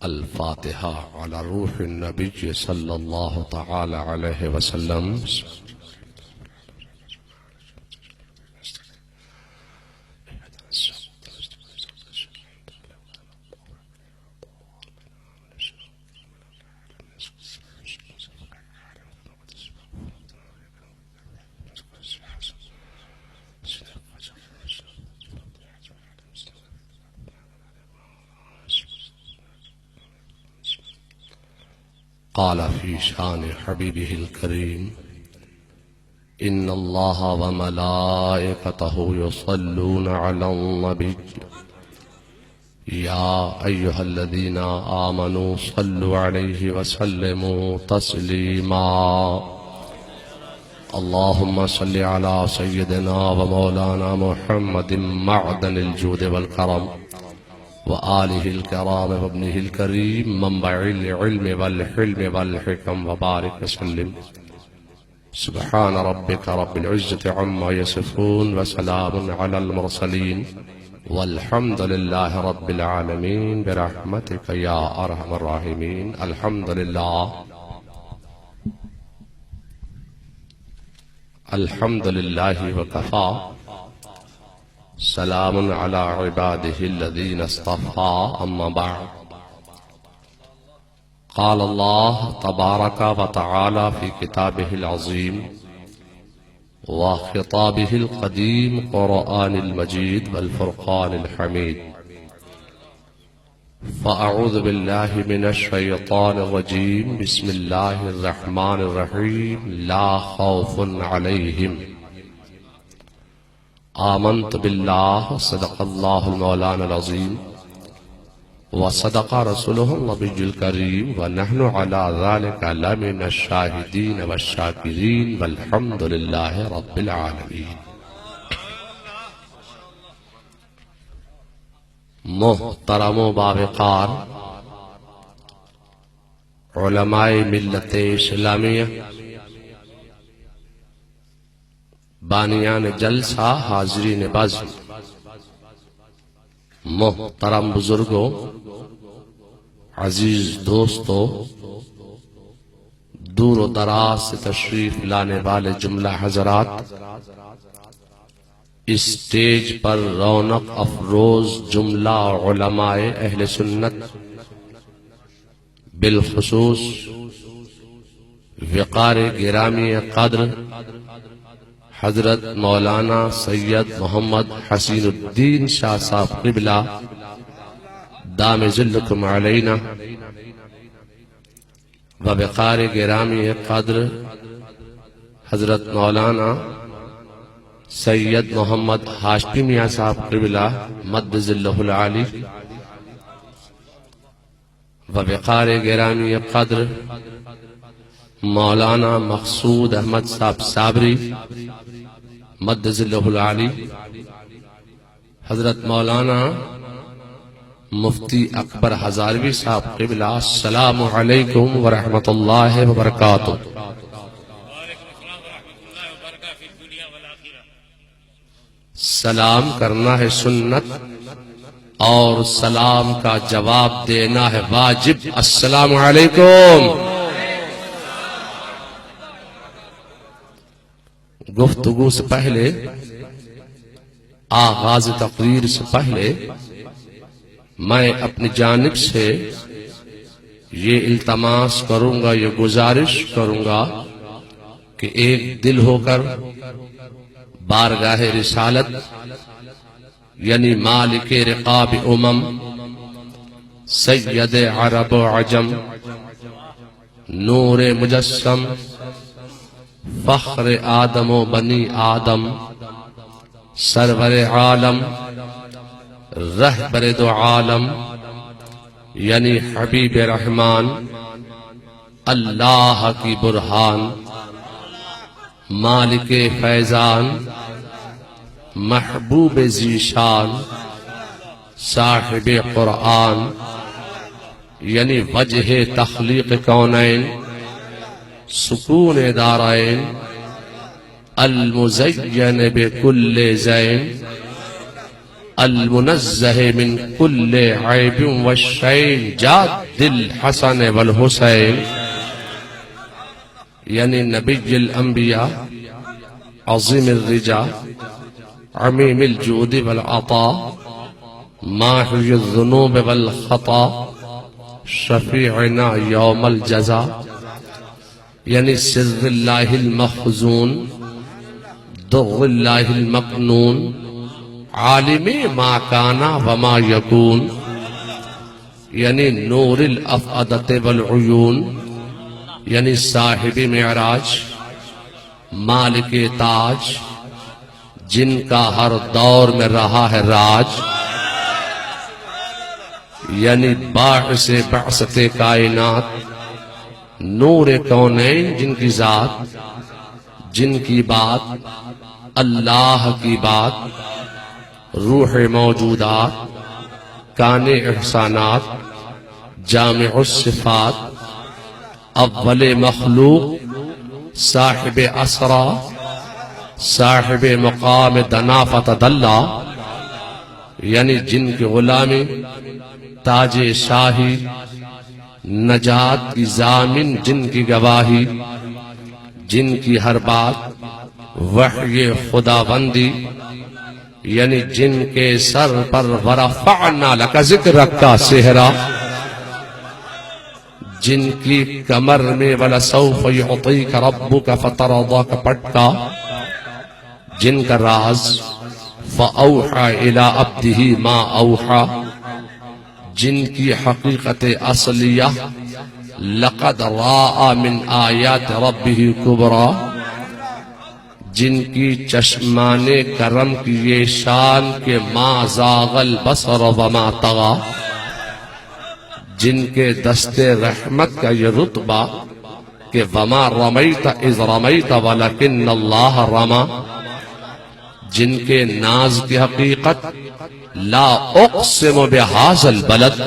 الفاتحة على روح النبي صلى الله تعالى عليه وسلم. قال في شان حبيبه الكريم: إن الله وملائكته يصلون على النبي يا أيها الذين آمنوا صلوا عليه وسلموا تسليما. اللهم صل على سيدنا ومولانا محمد معدن الجود والكرم وآله الكرام وابنه الكريم منبع العلم والحلم والحكم وبارك وسلم. سبحان ربك رب العزة عما يصفون وسلام على المرسلين والحمد لله رب العالمين برحمتك يا أرحم الراحمين. الحمد لله الحمد لله وكفى سلام على عباده الذين اصطفى. أما بعد، قال الله تبارك وتعالى في كتابه العظيم وخطابه القديم قرآن المجيد والفرقان الحميد: فأعوذ بالله من الشيطان الرجيم. بسم الله الرحمن الرحيم. لا خوف عليهم. آمنت بالله. صدق الله المولانا العظيم وصدق رسوله النبي الكريم ونحن على ذلك لمن الشاهدين والشاكرين والحمد لله رب العالمين. محترم و باوقار علماء ملت اسلامیہ، بانیان جلسہ، حاضرین بزم، محترم بزرگوں، عزیز دوستوں، دور و دراز سے تشریف لانے والے جملہ حضرات، اسٹیج پر رونق افروز جملہ علماء اہل سنت، بالخصوص وقار گرامی قدر حضرت مولانا سید محمد حسین الدین شاہ صاحب قبلہ دام ظلکم علینا، ووقار گرامی قدر حضرت مولانا سید محمد ہاشمی میاں صاحب قبلہ مد ظلہ العالی، ووقار گرامی قدر مولانا مقصود احمد صاحب صابری مد ظلہ العالی، حضرت مولانا مفتی اکبر ہزاروی صاحب قبلہ السلام علیکم ورحمۃ اللہ وبرکاتہ۔ سلام کرنا ہے سنت اور سلام کا جواب دینا ہے واجب۔ السلام علیکم۔ گفتگو سے پہلے، آغاز تقریر سے پہلے، میں اپنی جانب سے یہ التماس کروں گا، یہ گزارش کروں گا کہ ایک دل ہو کر بارگاہ رسالت یعنی مالک رقاب سید عرب و عجم، نور مجسم، فخر آدم و بنی آدم، سرور عالم، رہبر دو عالم یعنی حبیب رحمان، اللہ کی برہان، مالک فیضان، محبوب ذیشان، صاحب قرآن یعنی وجہ تخلیق کونین، سکون دارین، المزین بکل زین، المنزہ من کل عیب والشین جاد الحسن والحسین، یعنی نبی الانبیاء عظیم الرجا عمیم الجود والعطا ماحی الذنوب والخطا شفیعنا یوم الجزا، یعنی سر اللہ المخزون در اللہ المکنون عالم ما کانا وما یکون، یعنی نور الافئدۃ والعیون، یعنی صاحب معراج مالک تاج جن کا ہر دور میں رہا ہے راج، یعنی باعث بعثت کائنات نور کونین جن کی ذات، جن کی بات اللہ کی بات، روح موجودات کان احسانات جامع الصفات، اول مخلوق صاحب اسرا صاحب مقام دنا فتدلا، یعنی جن کی غلامی تاج شاہی نجات کی ضامن جن کی گواہی، جن کی ہر بات وحی خدا بندی، یعنی جن کے سر پر ورفعنا لک ذکرک کا سہرا، جن کی کمر میں وَلَسَوْفَ يُعْطِيكَ رَبُّكَ فَتَرْضَىٰ کا پٹکا، جن کا راز فَأَوْحَىٰ إِلَىٰ عَبْدِهِ مَا أَوْحَىٰ، جن کی حقیقت اصلیہ لَقَدْ رَاءَ مِنْ آیَاتِ رَبِّهِ كُبْرَىٰ، جن کی چشمان کرم کی یہ شان کہ مَا زَاغَ الْبَصَرُ وَمَا طَغَىٰ، جن کے دست رحمت کا یہ رتبہ کہ وَمَا رَمَيْتَ إِذْ رَمَيْتَ وَلَكِنَّ اللَّهَ رَمَىٰ، جن کے ناز کی حقیقت لا اقسم بہذا البلد،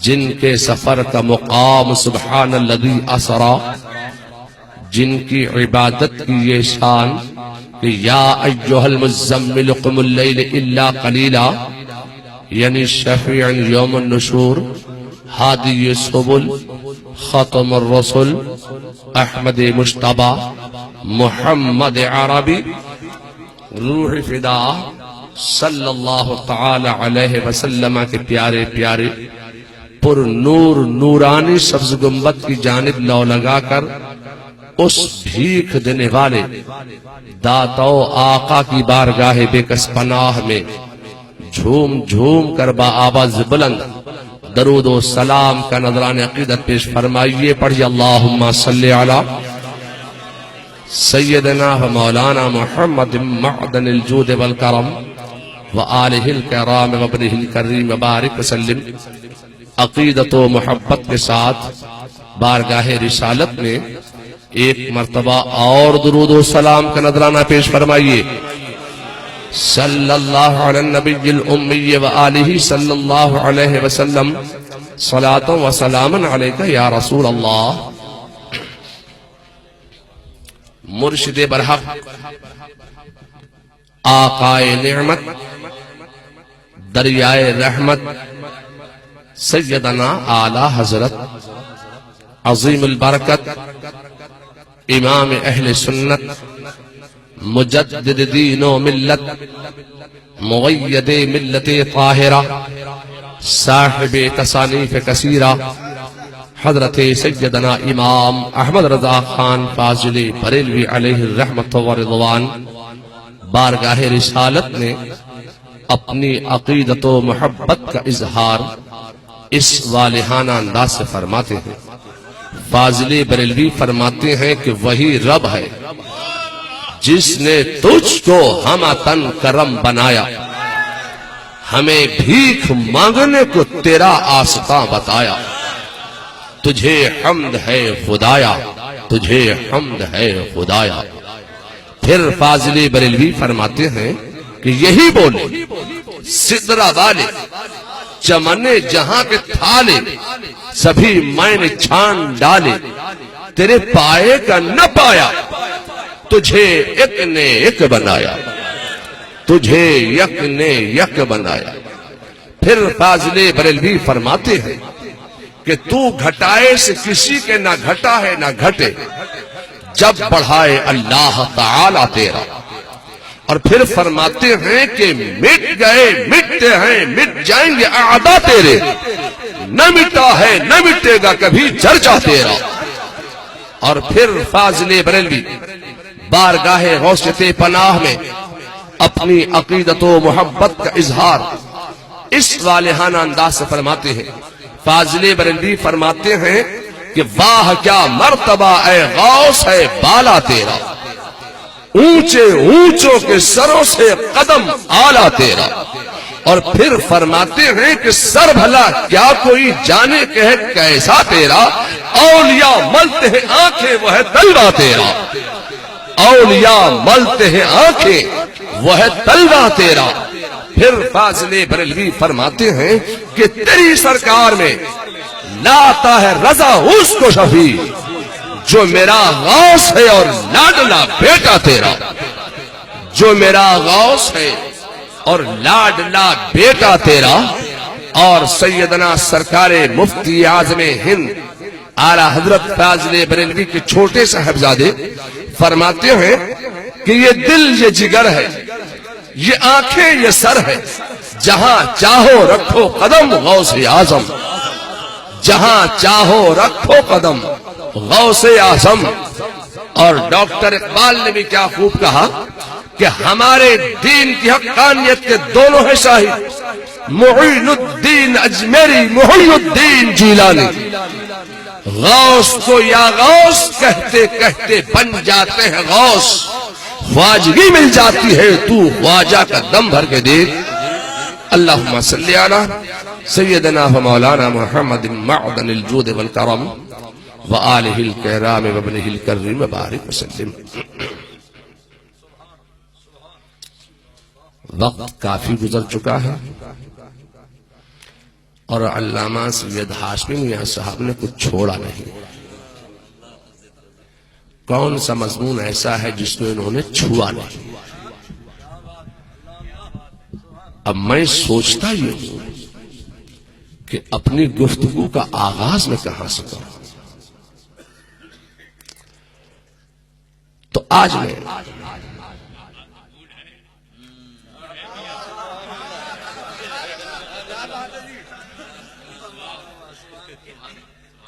جن کے سفر کا مقام سبحان الذی اسرا، جن کی عبادت کی یہ شان کہ یا ایہا المزمل قم اللیل الا قلیلا، یعنی شفیع یوم النشور ہادی سبل ختم الرسل احمد مجتبی محمد عربی روح فدا صلی اللہ تعالی علیہ وسلم کے پیارے پیارے پر نور نورانی سبز گنبد کی جانب لو لگا کر اس بھیک دینے والے داتا و آقا کی بارگاہ بے کس پناہ میں جھوم جھوم کر با آواز بلند درود و سلام کا نذران عقیدت پیش فرمائیے، پڑھیے اللہم صلی علی سیدنا و مولانا محمد معدن الجود والکرم وآلہ الکرام وابنہ الکریم وبارک وسلم۔ عقیدت و محبت کے ساتھ بارگاہ رسالت میں ایک مرتبہ اور درود و سلام کا نذرانہ پیش فرمائیے، صلی اللہ علی النبی الامی وآلہ صلی اللہ علیہ وسلم، صلاۃ و سلام علیکہ یا رسول اللہ۔ مرشد برحق آقائے نعمت دریائے رحمت سیدنا اعلی حضرت عظیم البرکت امام اہل سنت مجدد دین و ملت مغید ملت طاہرہ صاحب تصانیف کثیرہ حضرت سیدنا امام احمد رضا خان فاضلی بریلوی علیہ الرحمت و رضوان بارگاہ رسالت نے اپنی عقیدت و محبت کا اظہار اس والہانہ انداز سے فرماتے ہیں۔ فاضلی بریلوی فرماتے ہیں کہ وہی رب ہے جس نے تجھ کو ہمتن کرم بنایا، ہمیں بھیک مانگنے کو تیرا آستاں بتایا، تجھے حمد ہے خدایا، تجھے حمد ہے خدایا۔ پھر فاضلی بریلوی فرماتے ہیں کہ یہی بولے سدرہ والے چمن جہاں کے تھالے سبھی میں نے چھان ڈالے، تیرے پائے کا نہ پایا، تجھے ایک نے ایک بنایا۔ تجھے یک نے یک بنایا. پھر فاضل بریلوی فرماتے ہیں کہ تو گھٹائے سے کسی کے نہ گھٹا ہے نہ گھٹے جب بڑھائے اللہ تعالی تیرا. اور پھر فرماتے ہیں کہ مٹ گئے مٹتے ہیں مٹ جائیں گے اعداء تیرے، نہ مٹا ہے نہ مٹے گا کبھی چرچا تیرا. اور پھر فاضل بریلوی بارگاہ غوث پناہ میں اپنی عقیدت و محبت کا اظہار اس والہانہ انداز سے فرماتے ہیں. فاضل بریلوی فرماتے ہیں کہ واہ کیا مرتبہ اے غوث ہے بالا تیرا، اونچے اونچوں کے سروں سے قدم آلہ تیرا. اور پھر فرماتے ہیں کہ سر بھلا کیا کوئی جانے کہ ہے کیسا تیرا، اولیاء ملتے ہیں آنکھیں وہ ہے تلوہ تیرا. اولیاء ملتے ہیں آنکھیں وہ ہے تلوہ تیرا. پھر فاضل بریلوی فرماتے ہیں کہ تیری سرکار میں لاتا ہے رضا اس کو شفیع جو میرا غوث ہے اور لاڈلا بیٹا تیرا. جو میرا غوث ہے اور لاڈلا بیٹا تیرا. اور سیدنا سرکار مفتی اعظم ہند اعلیٰ حضرت فاضل بریلوی کے چھوٹے صاحبزادے فرماتے ہیں کہ یہ دل یہ جگر ہے، یہ آنکھیں یہ سر ہے، جہاں چاہو رکھو قدم غوث اعظم. جہاں چاہو رکھو قدم غوث اعظم. اور ڈاکٹر اقبال نے بھی کیا خوب کہا کہ ہمارے دین کی حقانیت کے دونوں ہیں شاہد، معین الدین اجمیری محی الدین جیلانی. غوث کو یا غوث کہتے کہتے بن جاتے ہیں غوث، خواجگی مل جاتی ہے تو خواجہ کا دم بھر کے دیکھ. اللہم صلی علی سیدنا و مولانا محمد معدن الجود والکرم وآلہ الکرام وابنہ الکریم وبارک وسلم. وقت کافی گزر چکا ہے اور علامہ سید ہاشمی میاں صاحب نے کچھ چھوڑا نہیں. کون سا مضمون ایسا ہے جس کو انہوں نے چھوا نہیں. اب میں سوچتا یہ ہوں کہ اپنی گفتگو کا آغاز میں کہاں سے کروں. تو آج میں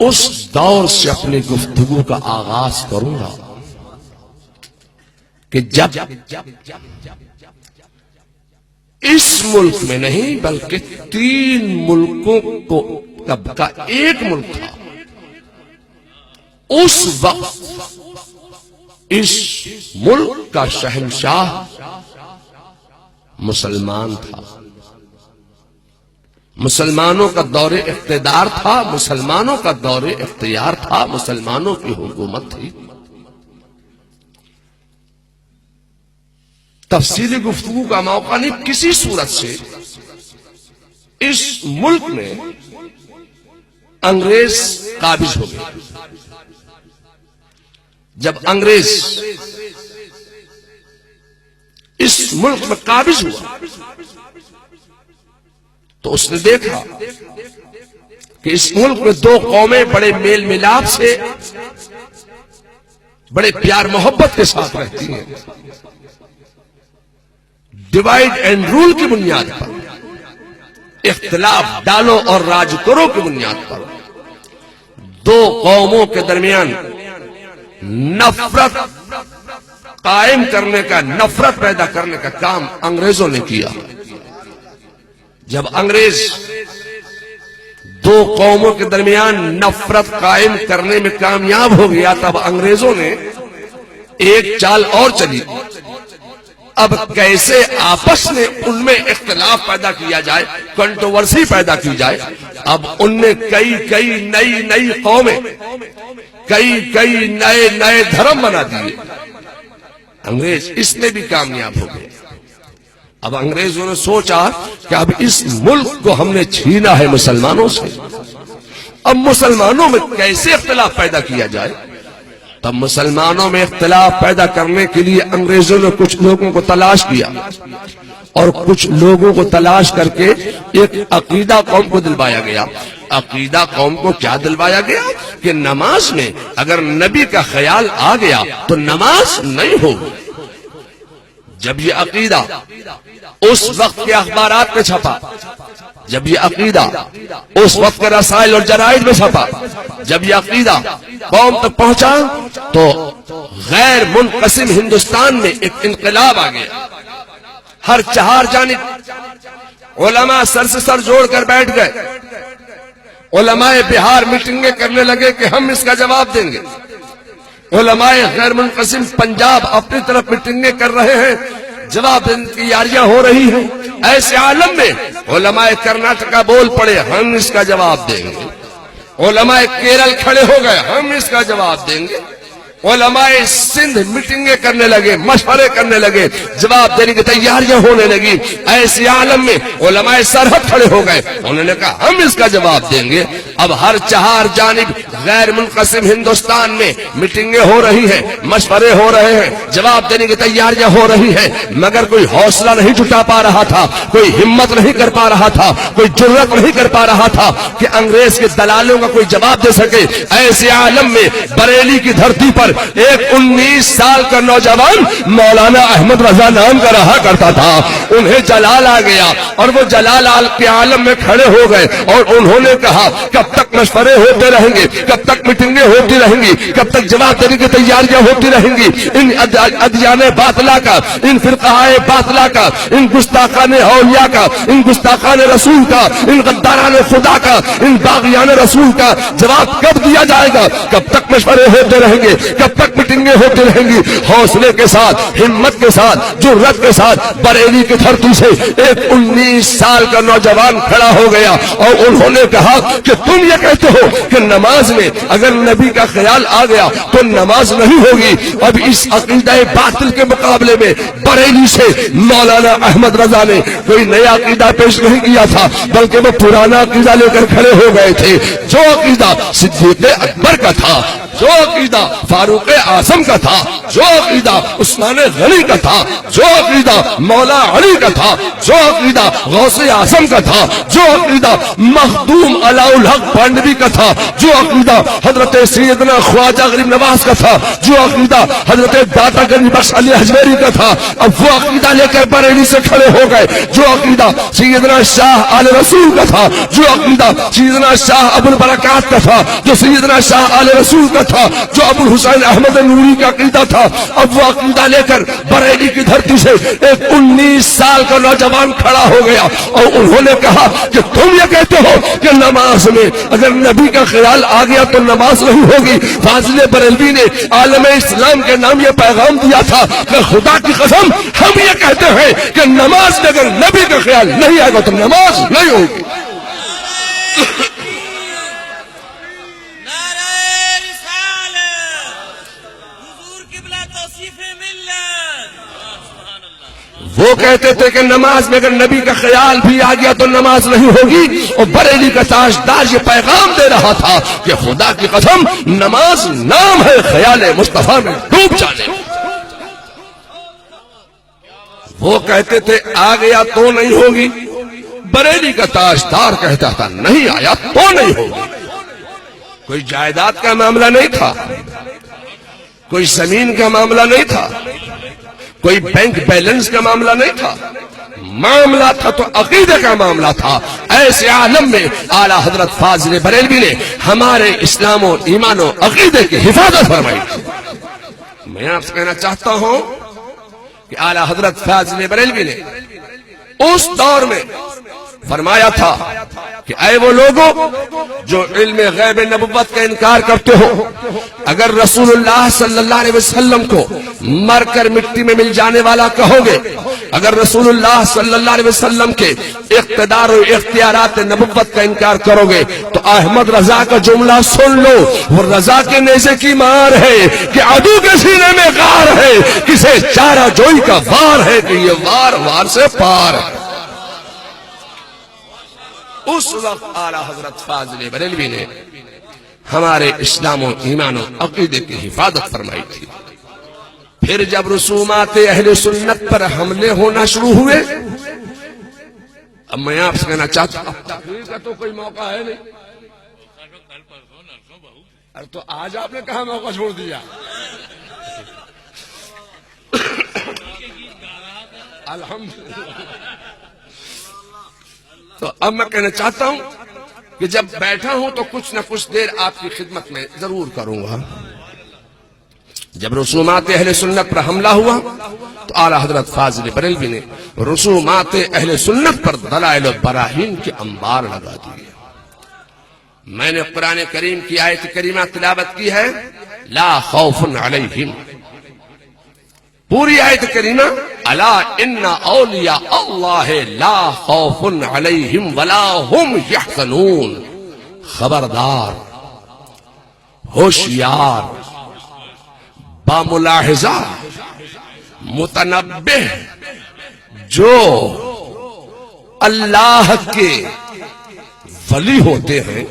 اس دور سے اپنی گفتگو کا آغاز کروں گا کہ جب اس ملک میں نہیں بلکہ 3 ملکوں کو کا ایک ملک تھا، اس وقت اس ملک کا شہنشاہ مسلمان تھا. مسلمانوں کا دور اقتدار تھا، مسلمانوں کا دور اختیار تھا، مسلمانوں کی حکومت تھی. تفصیلی گفتگو کا موقع نہیں. کسی صورت سے اس ملک میں انگریز قابض ہو گئے. جب انگریز اس ملک میں قابض ہوا تو اس نے دیکھا کہ اس ملک میں 2 قومیں بڑے میل ملاپ سے بڑے پیار محبت کے ساتھ رہتی ہیں. ڈیوائیڈ اینڈ رول کی بنیاد پر، اختلاف ڈالو اور راج کرو کی بنیاد پر 2 قوموں کے درمیان نفرت قائم کرنے کا، نفرت پیدا کرنے کا کام انگریزوں نے کیا. جب انگریز 2 قوموں کے درمیان نفرت قائم کرنے میں کامیاب ہو گیا تب انگریزوں نے ایک چال اور چلی. اب کیسے آپس میں ان میں اختلاف پیدا کیا جائے، کنٹروورسی پیدا کی جائے. اب ان نے کئی نئی قومیں، کئی نئے دھرم بنا دیے. انگریز اس میں بھی کامیاب ہو گئے. اب انگریزوں نے سوچا کہ اب اس ملک کو ہم نے چھینا ہے مسلمانوں سے، اب مسلمانوں میں کیسے اختلاف پیدا کیا جائے. تب مسلمانوں میں اختلاف پیدا کرنے کے لیے انگریزوں نے کچھ لوگوں کو تلاش کیا اور کچھ لوگوں کو تلاش کر کے ایک عقیدہ قوم کو دلوایا گیا. عقیدہ قوم کو کیا دلوایا گیا کہ نماز میں اگر نبی کا خیال آ گیا تو نماز نہیں ہوگی. جب یہ عقیدہ اس وقت کے اخبارات میں چھپا، جب یہ عقیدہ اس وقت کے رسائل اور جرائد میں چھپا، جب یہ عقیدہ قوم تک پہنچا تو غیر منقسم ہندوستان میں ایک انقلاب آ گیا. ہر چہار جانب علماء سر سے سر جوڑ کر بیٹھ گئے. علماء بہار میٹنگیں کرنے لگے کہ ہم اس کا جواب دیں گے. علماء غیر منقسم پنجاب اپنی طرف میٹنگیں کر رہے ہیں، جواب دینے کی تیاریاں ہو رہی ہیں. ایسے عالم میں علماء کرناٹکا بول پڑے ہم اس کا جواب دیں گے. علماء کیرل کھڑے ہو گئے ہم اس کا جواب دیں گے. علماء سندھ میٹنگیں کرنے لگے، مشورے کرنے لگے، جواب دینے کی تیاریاں ہونے لگی. ایسے عالم میں علماء سرحد کھڑے ہو گئے، انہوں نے کہا ہم اس کا جواب دیں گے. اب ہر چہار جانب غیر منقسم ہندوستان میں میٹنگیں ہو رہی ہیں، مشورے ہو رہے ہیں، جواب دینے کی تیاریاں ہو رہی ہیں، مگر کوئی حوصلہ نہیں جٹا پا رہا تھا، کوئی ہمت نہیں کر پا رہا تھا، کوئی جرأت نہیں کر پا رہا تھا کہ انگریز کے دلالوں کا کوئی جواب دے سکے. ایسے عالم میں بریلی کی دھرتی پر ایک 19 سال کا نوجوان مولانا احمد رضا نام کا رہا کرتا تھا. انہیں جلال آ گیا اور وہ جلال کے عالم میں کھڑے ہو گئے اور انہوں نے کہا کب تک مشورے ہوتے رہیں گے، کب تک میٹنگیں ہوتی رہیں گی، کب تک جواب دینے کی تیاریاں ہوتی رہیں گی. ان ادیان باطلا کا، ان فرقہائے باطلا کا، ان گستاخان اولیاء کا، ان گستاخان رسول کا، ان غداران خدا کا، ان باغیان رسول کا جواب کب دیا جائے گا؟ کب تک مشورے ہوتے رہیں گے، کب تک میٹنگیں ہوتی رہیں گی. حوصلے کے ساتھ، ہمت کے ساتھ، جرأت کے ساتھ بریلی کی دھرتی سے ایک 19 سال کا نوجوان کھڑا ہو گیا اور انہوں نے کہا کہ تم یہ کہتے ہو کہ نماز میں اگر نبی کا خیال آ گیا تو نماز نہیں ہوگی. اب اس عقیدہ باطل کے مقابلے میں بریلی سے مولانا احمد رضا نے کوئی نیا عقیدہ پیش نہیں کیا تھا، بلکہ وہ پرانا عقیدہ لے کر کھڑے ہو گئے تھے. جو عقیدہ صدیق اکبر کا تھا، جو عقیدہ فاروق اعظم کا تھا، جو عقیدہ عثمان غنی کا تھا، جو عقیدہ مولا علی کا تھا، جو عقیدہ غوث اعظم کا تھا، جو عقیدہ مخدوم علاء الحق پانڈوی کا تھا، جو عقیدہ حضرت سیدنا خواجہ غریب نواز کا تھا، جو عقیدہ حضرت داتا گنج بخش علی حجویری کا تھا، اب وہ عقیدہ لے کر بریلی سے کھڑے ہو گئے. جو عقیدہ سیدنا شاہ آل رسول کا تھا، جو عقیدہ سیدنا شاہ ابو البرکات کا تھا، جو سیدنا شاہ آل رسول کا تھا، جو ابو الحسین احمد نوری کا عقیدہ تھا، اب وہ عقیدہ لے کر بریلی کی دھرتی سے ایک 19 سال کا نوجوان کھڑا ہو گیا اور انہوں نے کہا کہ تم یہ کہتے ہو کہ نماز میں اگر نبی کا خیال آ گیا تو نماز نہیں ہوگی. فاضل بریلوی نے عالم اسلام کے نام یہ پیغام دیا تھا کہ خدا کی قسم ہم یہ کہتے ہیں کہ نماز میں اگر نبی کا خیال نہیں آئے گا تو نماز نہیں ہوگی. وہ کہتے تھے کہ نماز میں اگر نبی کا خیال بھی آ گیا تو نماز نہیں ہوگی، اور بریلی کا تاجدار یہ پیغام دے رہا تھا کہ خدا کی قسم نماز نام ہے خیال مصطفیٰ میں ڈوب جانے. وہ کہتے تھے آ گیا تو نہیں ہوگی، بریلی کا تاجدار کہتا تھا نہیں آیا تو نہیں ہوگی. کوئی جائیداد کا معاملہ نہیں تھا، کوئی زمین کا معاملہ نہیں تھا، کوئی بینک بیلنس کا معاملہ نہیں تھا. معاملہ تھا تو عقیدے کا معاملہ تھا. ایسے عالم میں اعلیٰ حضرت فاضل بریلوی نے ہمارے اسلام و ایمان و عقیدے کی حفاظت فرمائی. میں آپ سے کہنا چاہتا ہوں کہ اعلیٰ حضرت فاضل بریلوی نے اس دور میں فرمایا تھا کہ اے وہ لوگوں جو علم غیب نبوت کا انکار کرتے ہو، اگر رسول اللہ صلی اللہ علیہ وسلم کو مر کر مٹی میں مل جانے والا کہو گے، اگر رسول اللہ صلی اللہ علیہ وسلم کے اقتدار و اختیارات نبوت کا انکار کرو گے تو احمد رضا کا جملہ سن لو. وہ رضا کے نیزے کی مار ہے کہ عدو کے سینے میں غار ہے، کسے چارہ جوئی کا وار ہے کہ یہ وار وار سے پار ہے. اس وقت اعلیٰ حضرت فاضل بریلوی نے ہمارے اسلام و ایمان و عقیدے کی حفاظت فرمائی تھی۔ پھر جب رسومات اہل سنت پر حملے ہونا شروع ہوئے، اب میں آپ سے کہنا چاہتا ہوں اب تقریر کا تو کوئی موقع ہے نہیں، ارے تو آج آپ نے کہاں موقع چھوڑ دیا؟ الحمدللہ۔ تو اب میں کہنا چاہتا ہوں کہ جب بیٹھا ہوں تو کچھ نہ کچھ دیر آپ کی خدمت میں ضرور کروں گا۔ جب رسومات اہل سنت پر حملہ ہوا تو اعلیٰ حضرت فاضل بریلوی نے رسومات اہل سنت پر دلائل و براہین کے انبار لگا دیے۔ میں نے قرآن کریم کی آیت کریمہ تلاوت کی ہے، لا خوف علیہم، پوری آیت کریمہ، الا ان اولیاء اللہ لا خوف علیہم ولا هم یحزنون، خبردار، ہوشیار، باملاحظہ، متنبہ، جو اللہ کے ولی ہوتے ہیں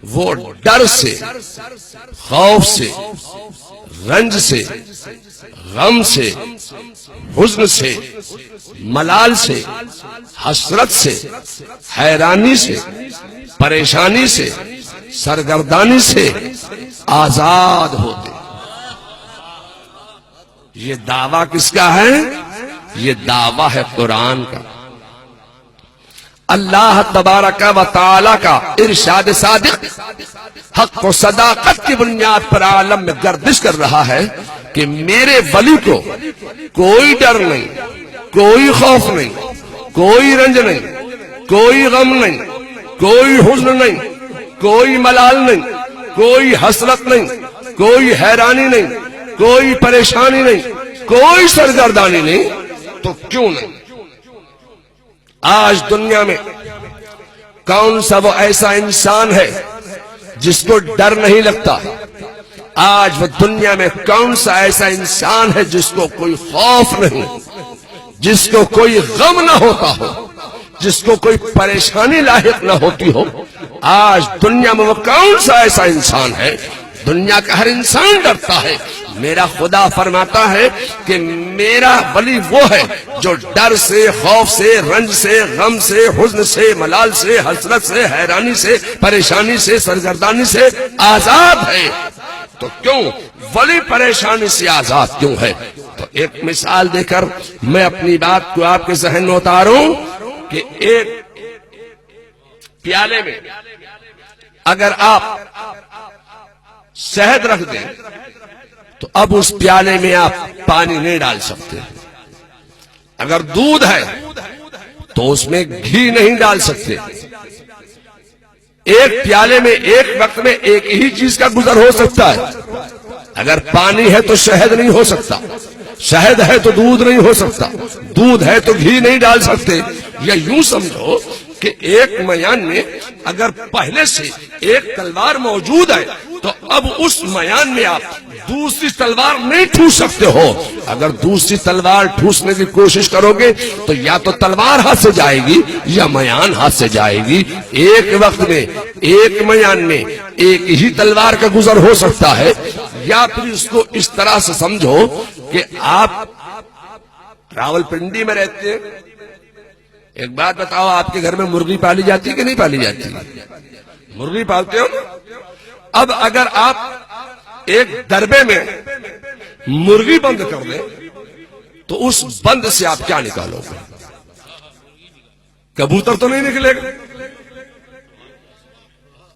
وہ ڈر سے، خوف سے، رنج سے، غم سے، حزن سے، ملال سے، حسرت سے، حیرانی سے، پریشانی سے، سرگردانی سے آزاد ہوتے۔ یہ دعویٰ کس کا ہے؟ یہ دعویٰ ہے قرآن کا۔ اللہ تبارک و تعالی کا ارشاد صادق حق و صداقت کی بنیاد پر عالم میں گردش کر رہا ہے کہ میرے ولی کو کوئی ڈر نہیں، کوئی خوف نہیں، کوئی رنج نہیں، کوئی غم نہیں، کوئی حزن نہیں، کوئی ملال نہیں، کوئی حسرت نہیں، کوئی حیرانی نہیں، کوئی پریشانی نہیں، کوئی سرگردانی نہیں۔ تو کیوں نہیں؟ آج دنیا میں کون سا وہ ایسا انسان ہے جس کو ڈر نہیں لگتا؟ آج وہ دنیا میں کون سا ایسا انسان ہے جس کو کوئی خوف نہیں، جس کو کوئی غم نہ ہوتا ہو، جس کو کوئی پریشانی لاحق نہ ہوتی ہو؟ آج دنیا میں وہ کون سا ایسا انسان ہے؟ دنیا کا ہر انسان ڈرتا ہے۔ میرا خدا فرماتا ہے کہ میرا ولی وہ ہے جو ڈر سے، خوف سے، رنج سے، غم سے، حزن سے، ملال سے، حسرت سے، حیرانی سے، پریشانی سے، سرگردانی سے آزاد ہے۔ تو کیوں ولی پریشانی سے آزاد کیوں ہے؟ تو ایک مثال دے کر میں اپنی بات کو آپ کے ذہن میں اتاروں کہ ایک پیالے میں اگر آپ شہد رکھ دیں تو اب اس پیالے میں آپ پانی نہیں ڈال سکتے۔ اگر دودھ ہے تو اس میں گھی نہیں ڈال سکتے۔ ایک پیالے میں ایک وقت میں ایک ہی چیز کا گزر ہو سکتا ہے۔ اگر پانی ہے تو شہد نہیں ہو سکتا، شہد ہے تو دودھ نہیں ہو سکتا، دودھ ہے تو گھی نہیں ڈال سکتے۔ یا یوں سمجھو کہ ایک میان میں اگر پہلے سے ایک تلوار موجود ہے تو اب اس میان میں آپ دوسری تلوار نہیں ٹھوس سکتے ہو۔ اگر دوسری تلوار ٹھوسنے کی کوشش کرو گے تو یا تو تلوار ہاتھ سے جائے گی یا میان ہاتھ سے جائے گی۔ ایک وقت میں ایک میان میں ایک ہی تلوار کا گزر ہو سکتا ہے۔ یا پھر اس کو اس طرح سے سمجھو کہ آپ راول پنڈی میں رہتے ہیں، ایک بات بتاؤ، آپ کے گھر میں مرغی پالی جاتی کہ نہیں پالی جاتی؟ مرغی پالتے ہو۔ اب اگر آپ ایک دربے میں مرغی بند کر دیں تو اس بند سے آپ کیا نکالو گے؟ کبوتر تو نہیں نکلے گا،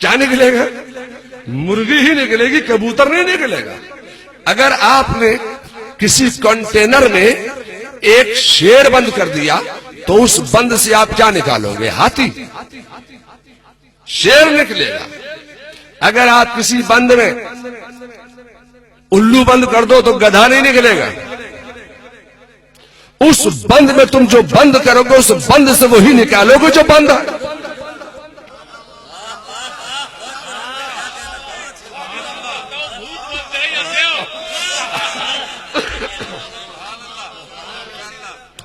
کیا نکلے گا؟ مرغی ہی نکلے گی، کبوتر نہیں نکلے گا۔ اگر آپ نے کسی کنٹینر میں ایک شیر بند کر دیا تو اس بند سے آپ کیا نکالو گے؟ ہاتھی، شیر نکلے گا۔ اگر آپ کسی بند میں الو بند کر دو تو گدھا نہیں نکلے گا۔ اس بند میں تم جو بند کرو گے اس بند سے وہی نکالو گے جو بند ہے۔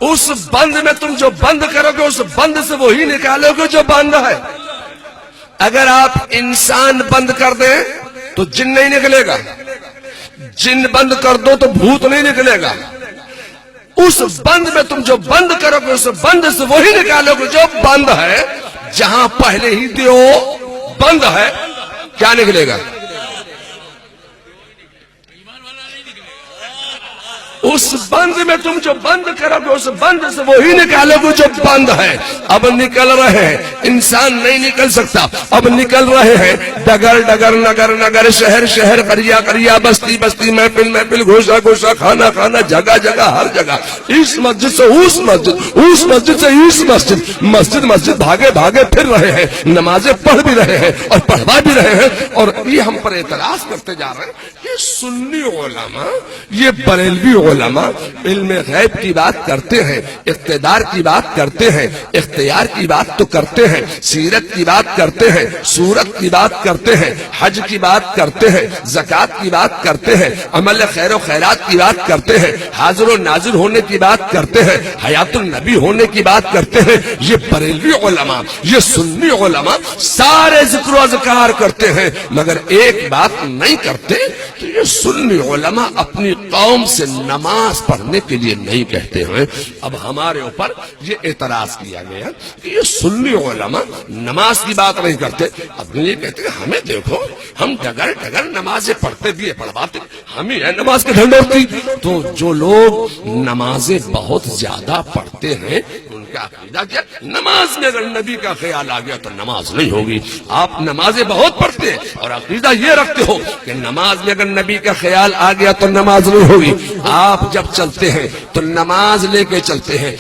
اس بند میں تم جو بند کرو گے اس بند سے وہی نکالو گے جو بند ہے۔ اگر آپ انسان بند کر دیں تو جن نہیں نکلے گا، جن بند کر دو تو بھوت نہیں نکلے گا. اس بند میں تم جو بند کرو گے اس بند سے وہی نکالو گے جو بند ہے. جہاں پہلے ہی دیو بند ہے کیا نکلے گا؟ اس بند میں تم جو بند کرو گے اس بند سے وہی نکالو گے جو بند ہے. اب نکل رہے ہیں، انسان نہیں نکل سکتا. اب نکل رہے ہیں ڈگر ڈگر، نگر نگر، شہر شہر، قریہ قریہ، بستی بستی، محفل محفل، گھوشا گھوشا، کھانا کھانا، جگہ جگہ، ہر جگہ. اس مسجد سے اس مسجد، اس مسجد سے اس مسجد، مسجد مسجد بھاگے بھاگے پھر رہے ہیں. نمازیں پڑھ بھی رہے ہیں اور پڑھوا بھی رہے ہیں. اور یہ ہم پر اعتراض کرتے جا رہے ہیں. یہ سنی علماء، یہ بریلوی علماء علم غیب کی بات کرتے ہیں، اقتدار کی بات کرتے ہیں، اختیار کی بات تو کرتے ہیں، سیرت کی بات کرتے ہیں، صورت کی بات کرتے ہیں، حج کی بات کرتے ہیں، زکوٰۃ کی بات کرتے ہیں، عمل خیر و خیرات کی بات کرتے ہیں، حاضر و ناظر ہونے کی بات کرتے ہیں، حیات النبی ہونے کی بات کرتے ہیں. یہ بریلوی علماء، یہ سنی علماء سارے ذکر و اذکار کرتے ہیں مگر ایک بات نہیں کرتے کہ یہ سنی علماء اپنی قوم سے نماز پڑھنے کے لیے نہیں کہتے ہیں. اب ہمارے اوپر یہ اعتراض کیا گیا کہ یہ سنی علماء نماز کی بات نہیں کرتے. اب یہ کہتے ہیں ہمیں دیکھو ہم ڈگر ڈگر نمازیں پڑھتے بھی پڑھواتے، ہم ہی ہے نماز کے ڈھنڈورتی. تو جو لوگ نمازیں بہت زیادہ پڑھتے ہیں ان کا عقیدہ کیا؟ نماز میں اگر نبی کا خیال آ گیا تو نماز نہیں ہوگی. آپ نمازیں بہت پڑھتے ہیں اور عقیدہ یہ رکھتے ہو کہ نماز میں اگر نبی کا خیال آ گیا تو نماز نہیں ہوگی. آپ جب چلتے ہیں تو نماز لے کے چلتے ہیں.